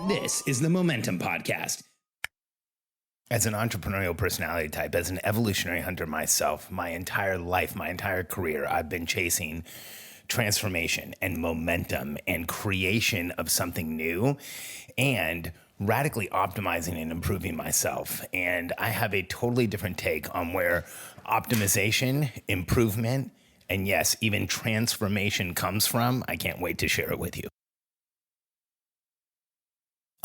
This is the Momentum Podcast. As an entrepreneurial personality type, as an evolutionary hunter myself, my entire life, my entire career, I've been chasing transformation and momentum and creation of something new and radically optimizing and improving myself. And I have a totally different take on where optimization, improvement, and yes, even transformation comes from. I can't wait to share it with you.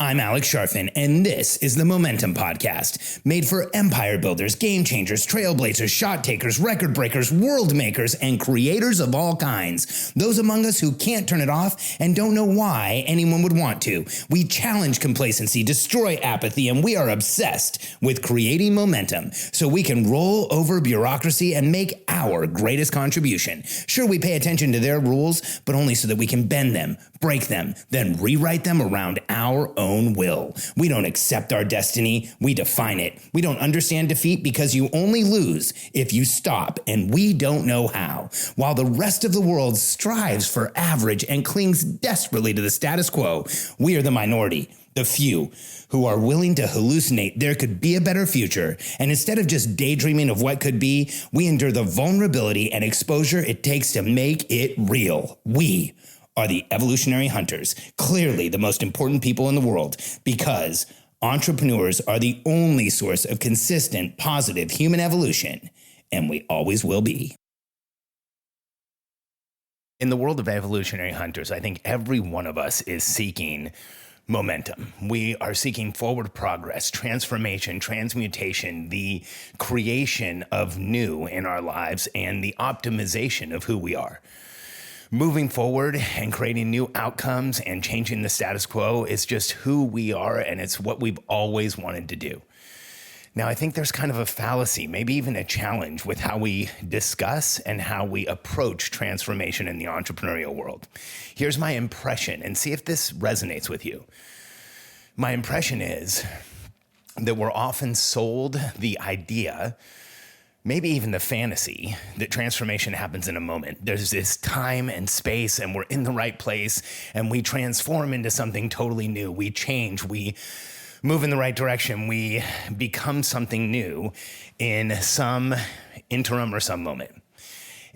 I'm Alex Sharfin, and this is the Momentum Podcast, made for empire builders, game changers, trailblazers, shot takers, record breakers, world makers, and creators of all kinds. Those among us who can't turn it off and don't know why anyone would want to. We challenge complacency, destroy apathy, and we are obsessed with creating momentum so we can roll over bureaucracy and make our greatest contribution. Sure, we pay attention to their rules, but only so that we can bend them, break them, then rewrite them around our own will. We don't accept our destiny, we define it. We don't understand defeat because you only lose if you stop, and we don't know how. While the rest of the world strives for average and clings desperately to the status quo, we are the minority, the few, who are willing to hallucinate there could be a better future. And instead of just daydreaming of what could be, we endure the vulnerability and exposure it takes to make it real. We are the evolutionary hunters, clearly the most important people in the world, because entrepreneurs are the only source of consistent, positive human evolution, and we always will be. In the world of evolutionary hunters, I think every one of us is seeking momentum. We are seeking forward progress, transformation, transmutation, the creation of new in our lives, and the optimization of who we are. Moving forward and creating new outcomes and changing the status quo is just who we are, and it's what we've always wanted to do. Now, I think there's kind of a fallacy, maybe even a challenge with how we discuss and how we approach transformation in the entrepreneurial world. Here's my impression, and see if this resonates with you. My impression is that we're often sold the idea, maybe even the fantasy, that transformation happens in a moment. There's this time and space, and we're in the right place, and we transform into something totally new. We change, we move in the right direction, we become something new in some interim or some moment.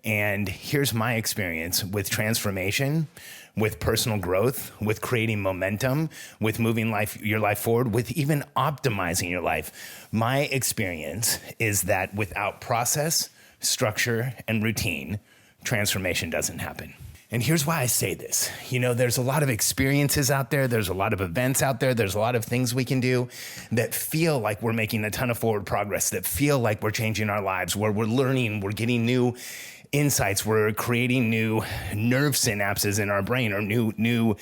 And here's my experience with transformation, with personal growth, with creating momentum, with moving your life forward, with even optimizing your life. My experience is that without process, structure, and routine, transformation doesn't happen. And here's why I say this. You know, there's a lot of experiences out there. There's a lot of events out there. There's a lot of things we can do that feel like we're making a ton of forward progress, that feel like we're changing our lives, where we're learning, we're getting new insights, we're creating new nerve synapses in our brain, or new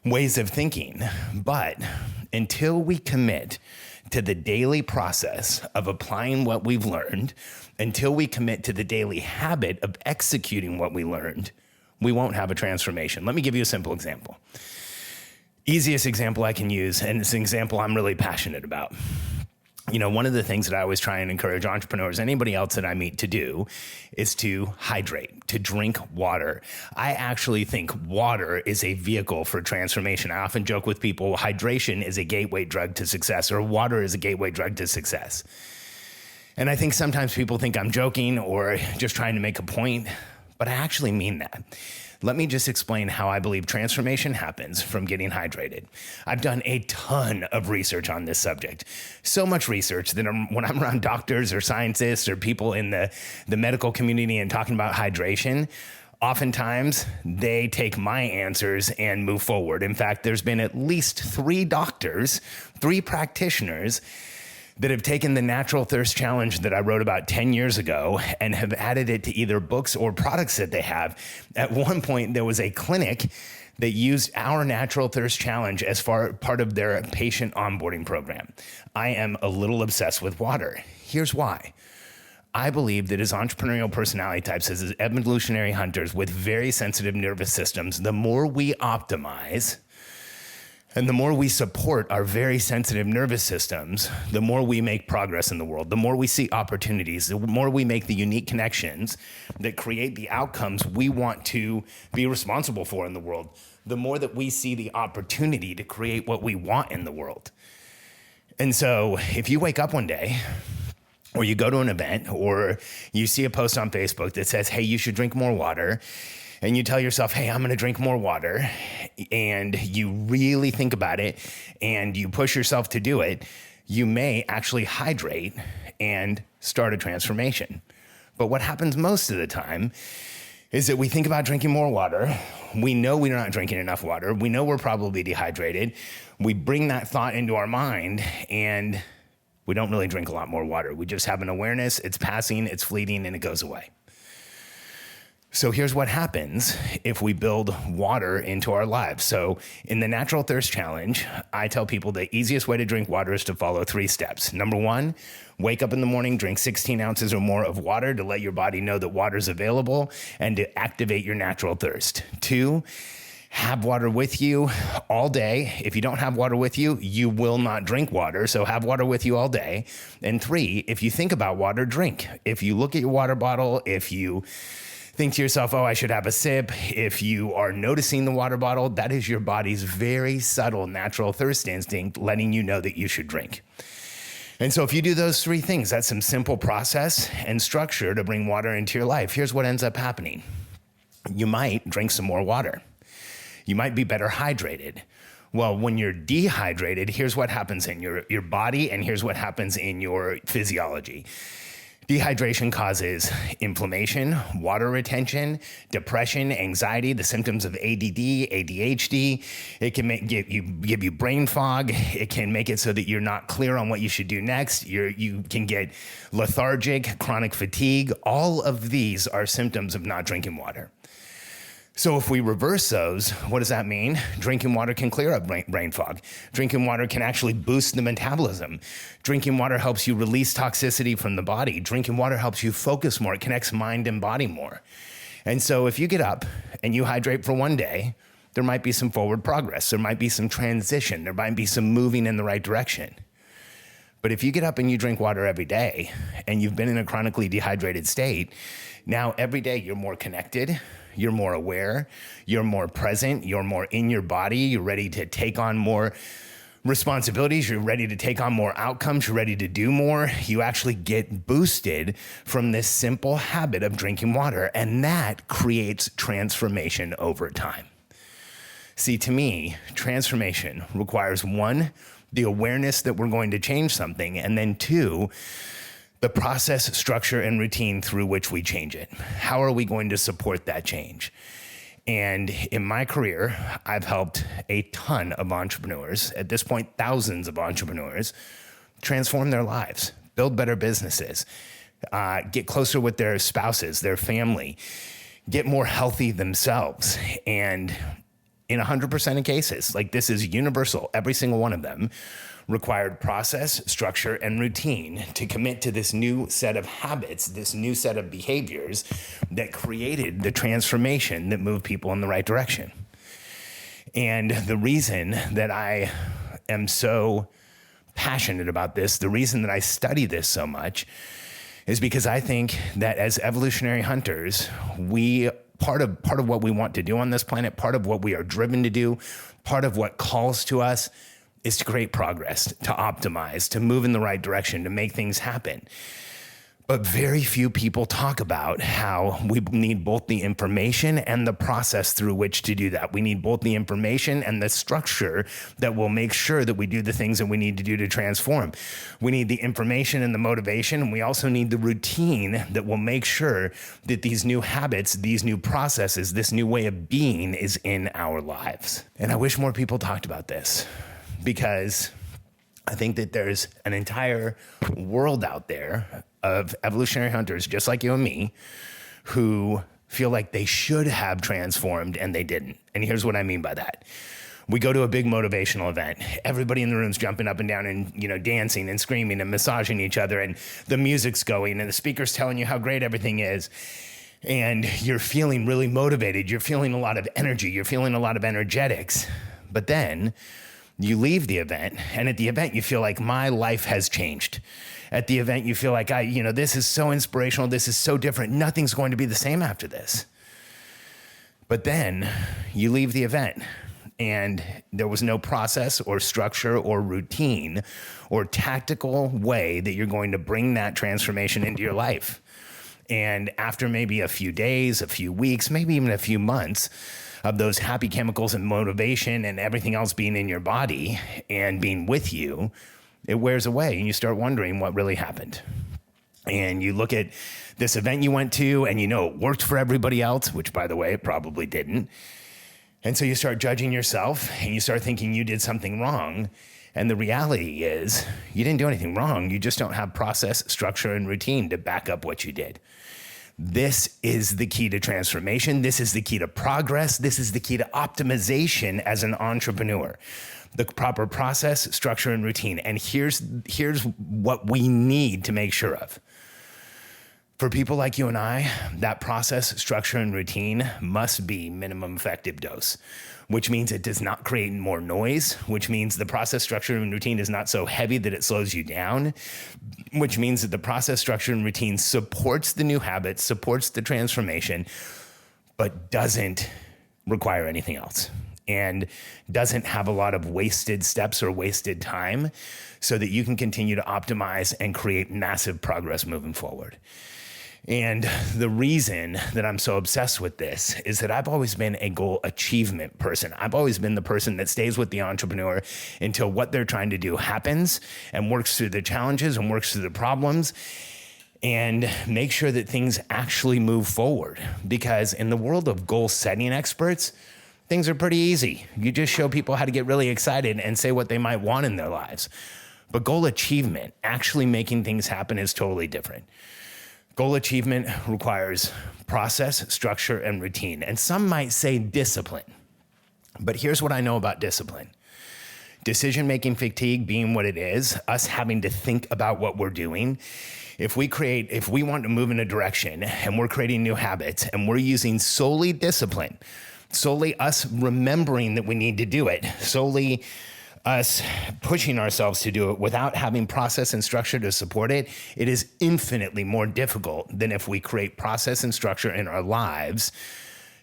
ways of thinking. But until we commit to the daily process of applying what we've learned, until we commit to the daily habit of executing what we learned, we won't have a transformation. Let me give you a simple example. Easiest example I can use, and it's an example I'm really passionate about. You know, one of the things that I always try and encourage entrepreneurs, anybody else that I meet, to do is to hydrate, to drink water. I actually think water is a vehicle for transformation. I often joke with people, hydration is a gateway drug to success, or water is a gateway drug to success. And I think sometimes people think I'm joking or just trying to make a point, but I actually mean that. Let me just explain how I believe transformation happens from getting hydrated. I've done a ton of research on this subject. So much research that when I'm around doctors or scientists or people in the medical community and talking about hydration, oftentimes they take my answers and move forward. In fact, there's been at least 3 doctors, 3 practitioners that have taken the Natural Thirst Challenge that I wrote about 10 years ago and have added it to either books or products that they have. At one point, there was a clinic that used our Natural Thirst Challenge as part of their patient onboarding program. I am a little obsessed with water. Here's why. I believe that as entrepreneurial personality types, as evolutionary hunters with very sensitive nervous systems, the more we optimize, and the more we support our very sensitive nervous systems, the more we make progress in the world, the more we see opportunities, the more we make the unique connections that create the outcomes we want to be responsible for in the world. the more that we see the opportunity to create what we want in the world. And so if you wake up one day, or you go to an event, or you see a post on Facebook that says, hey, you should drink more water, and you tell yourself, hey, I'm going to drink more water, and you really think about it, and you push yourself to do it, you may actually hydrate and start a transformation. But what happens most of the time is that we think about drinking more water. We know we're not drinking enough water. We know we're probably dehydrated. We bring that thought into our mind, and we don't really drink a lot more water. We just have an awareness, it's passing, it's fleeting, and it goes away. So here's what happens if we build water into our lives. So in the Natural Thirst Challenge, I tell people the easiest way to drink water is to follow 3 steps. Number 1, wake up in the morning, drink 16 ounces or more of water to let your body know that water's available and to activate your natural thirst. 2, have water with you all day. If you don't have water with you, you will not drink water. So have water with you all day. And 3, if you think about water, drink. If you look at your water bottle, if you think to yourself, oh, I should have a sip. If you are noticing the water bottle, that is your body's very subtle natural thirst instinct letting you know that you should drink. And so if you do those 3 things, that's some simple process and structure to bring water into your life. Here's what ends up happening. You might drink some more water. You might be better hydrated. Well, when you're dehydrated, here's what happens in your body, and here's what happens in your physiology. Dehydration causes inflammation, water retention, depression, anxiety, the symptoms of ADD, ADHD. It can give you brain fog. It can make it so that you're not clear on what you should do next. You can get lethargic, chronic fatigue. All of these are symptoms of not drinking water. So if we reverse those, what does that mean? Drinking water can clear up brain fog. Drinking water can actually boost the metabolism. Drinking water helps you release toxicity from the body. Drinking water helps you focus more. It connects mind and body more. And so if you get up and you hydrate for one day, there might be some forward progress. There might be some transition. There might be some moving in the right direction. But if you get up and you drink water every day and you've been in a chronically dehydrated state, now every day you're more connected, you're more aware, you're more present, you're more in your body, you're ready to take on more responsibilities, you're ready to take on more outcomes, you're ready to do more. You actually get boosted from this simple habit of drinking water, and that creates transformation over time. See, to me, transformation requires 1, the awareness that we're going to change something, and then 2, the process, structure, and routine through which we change it. How are we going to support that change? And in my career, I've helped a ton of entrepreneurs, at this point, thousands of entrepreneurs, transform their lives, build better businesses, get closer with their spouses, their family, get more healthy themselves. And in 100% of cases, like this is universal, every single one of them required process, structure, and routine to commit to this new set of habits, this new set of behaviors that created the transformation that moved people in the right direction. And the reason that I am so passionate about this, the reason that I study this so much, is because I think that as evolutionary hunters, part of what we want to do on this planet, part of what we are driven to do, part of what calls to us is to create progress, to optimize, to move in the right direction, to make things happen. But very few people talk about how we need both the information and the process through which to do that. We need both the information and the structure that will make sure that we do the things that we need to do to transform. We need the information and the motivation, and we also need the routine that will make sure that these new habits, these new processes, this new way of being is in our lives. And I wish more people talked about this, because I think that there's an entire world out there of evolutionary hunters just like you and me who feel like they should have transformed and they didn't. And here's what I mean by that. We go to a big motivational event. Everybody in the room's jumping up and down and, dancing and screaming and massaging each other, and the music's going and the speaker's telling you how great everything is. And you're feeling really motivated. You're feeling a lot of energy. You're feeling a lot of energetics. But then you leave the event, and at the event, you feel like my life has changed. At the event, you feel like, this is so inspirational. This is so different. Nothing's going to be the same after this. But then you leave the event and there was no process or structure or routine or tactical way that you're going to bring that transformation into your life. And after maybe a few days, a few weeks, maybe even a few months of those happy chemicals and motivation and everything else being in your body and being with you, it wears away and you start wondering what really happened. And you look at this event you went to and you know it worked for everybody else, which by the way, it probably didn't. And so you start judging yourself and you start thinking you did something wrong. And the reality is you didn't do anything wrong. You just don't have process, structure, and routine to back up what you did. This is the key to transformation. This is the key to progress. This is the key to optimization as an entrepreneur. The proper process, structure, and routine. And here's what we need to make sure of. For people like you and I, that process, structure, and routine must be minimum effective dose, which means it does not create more noise, which means the process, structure, and routine is not so heavy that it slows you down, which means that the process, structure, and routine supports the new habits, supports the transformation, but doesn't require anything else and doesn't have a lot of wasted steps or wasted time so that you can continue to optimize and create massive progress moving forward. And the reason that I'm so obsessed with this is that I've always been a goal achievement person. I've always been the person that stays with the entrepreneur until what they're trying to do happens and works through the challenges and works through the problems and make sure that things actually move forward. Because in the world of goal setting experts, things are pretty easy. You just show people how to get really excited and say what they might want in their lives. But goal achievement, actually making things happen, is totally different. Goal achievement requires process, structure, and routine. And some might say discipline. But here's what I know about discipline. Decision-making fatigue being what it is, us having to think about what we're doing. If we want to move in a direction and we're creating new habits and we're using solely discipline, solely us remembering that we need to do it, solely us pushing ourselves to do it without having process and structure to support it, it is infinitely more difficult than if we create process and structure in our lives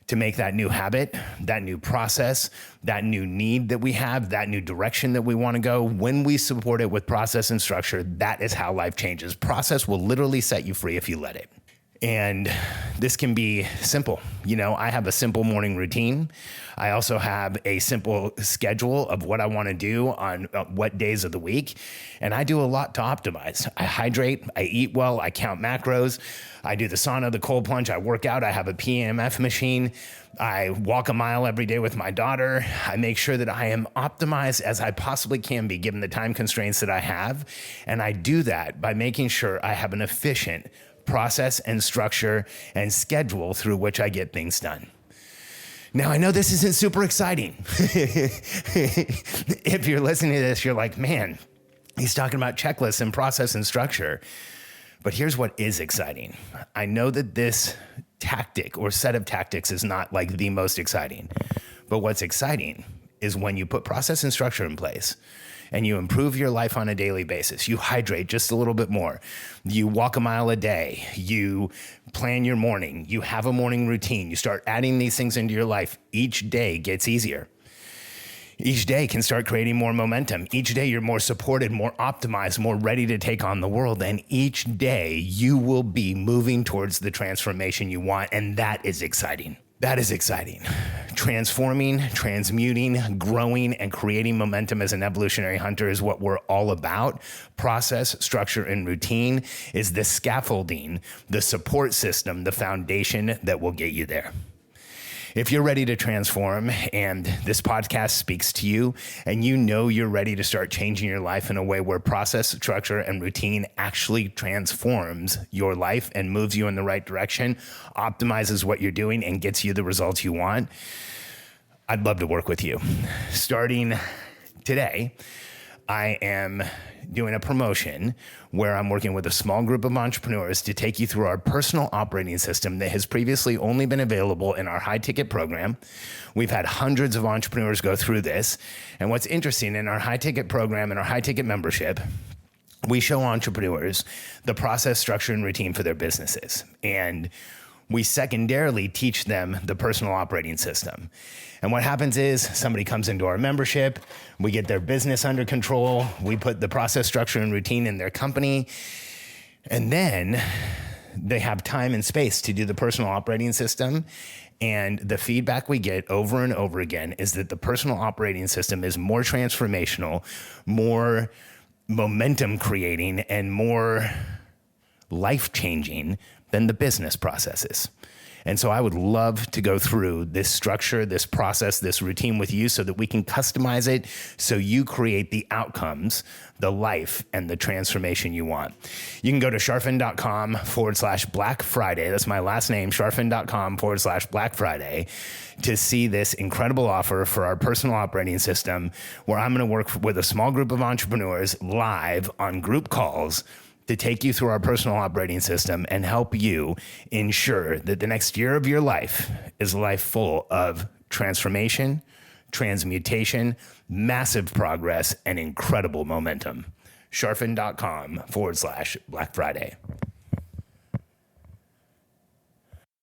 to make that new habit, that new process, that new need that we have, that new direction that we want to go. When we support it with process and structure, that is how life changes. Process will literally set you free if you let it. And this can be simple. You know, I have a simple morning routine. I also have a simple schedule of what I want to do on what days of the week. And I do a lot to optimize. I hydrate, I eat well, I count macros, I do the sauna, the cold plunge, I work out, I have a PEMF machine, I walk a mile every day with my daughter. I make sure that I am optimized as I possibly can be given the time constraints that I have. And I do that by making sure I have an efficient process and structure and schedule through which I get things done. Now, I know this isn't super exciting. If you're listening to this, you're like, man, he's talking about checklists and process and structure. But here's what is exciting. I know that this tactic or set of tactics is not like the most exciting, but what's exciting is when you put process and structure in place and you improve your life on a daily basis. You hydrate just a little bit more. You walk a mile a day. You plan your morning. You have a morning routine. You start adding these things into your life. Each day gets easier. Each day can start creating more momentum. Each day you're more supported, more optimized, more ready to take on the world. And each day you will be moving towards the transformation you want. And that is exciting. That is exciting. Transforming, transmuting, growing, and creating momentum as an evolutionary hunter is what we're all about. Process, structure, and routine is the scaffolding, the support system, the foundation that will get you there. If you're ready to transform and this podcast speaks to you and you know you're ready to start changing your life in a way where process, structure, and routine actually transforms your life and moves you in the right direction, optimizes what you're doing, and gets you the results you want, I'd love to work with you. Starting today, I am doing a promotion where I'm working with a small group of entrepreneurs to take you through our personal operating system that has previously only been available in our high ticket program. We've had hundreds of entrepreneurs go through this. And what's interesting, in our high ticket program and our high ticket membership, we show entrepreneurs the process, structure, and routine for their businesses. And we secondarily teach them the personal operating system. And what happens is somebody comes into our membership, we get their business under control, we put the process, structure, and routine in their company, and then they have time and space to do the personal operating system. And the feedback we get over and over again is that the personal operating system is more transformational, more momentum creating, and more life-changing than the business processes. And so I would love to go through this structure, this process, this routine with you so that we can customize it so you create the outcomes, the life, and the transformation you want. You can go to charfen.com/Black Friday. That's my last name, charfen.com/Black Friday, to see this incredible offer for our personal operating system, where I'm going to work with a small group of entrepreneurs live on group calls to take you through our personal operating system and help you ensure that the next year of your life is a life full of transformation, transmutation, massive progress, and incredible momentum. Charfen.com/Black Friday.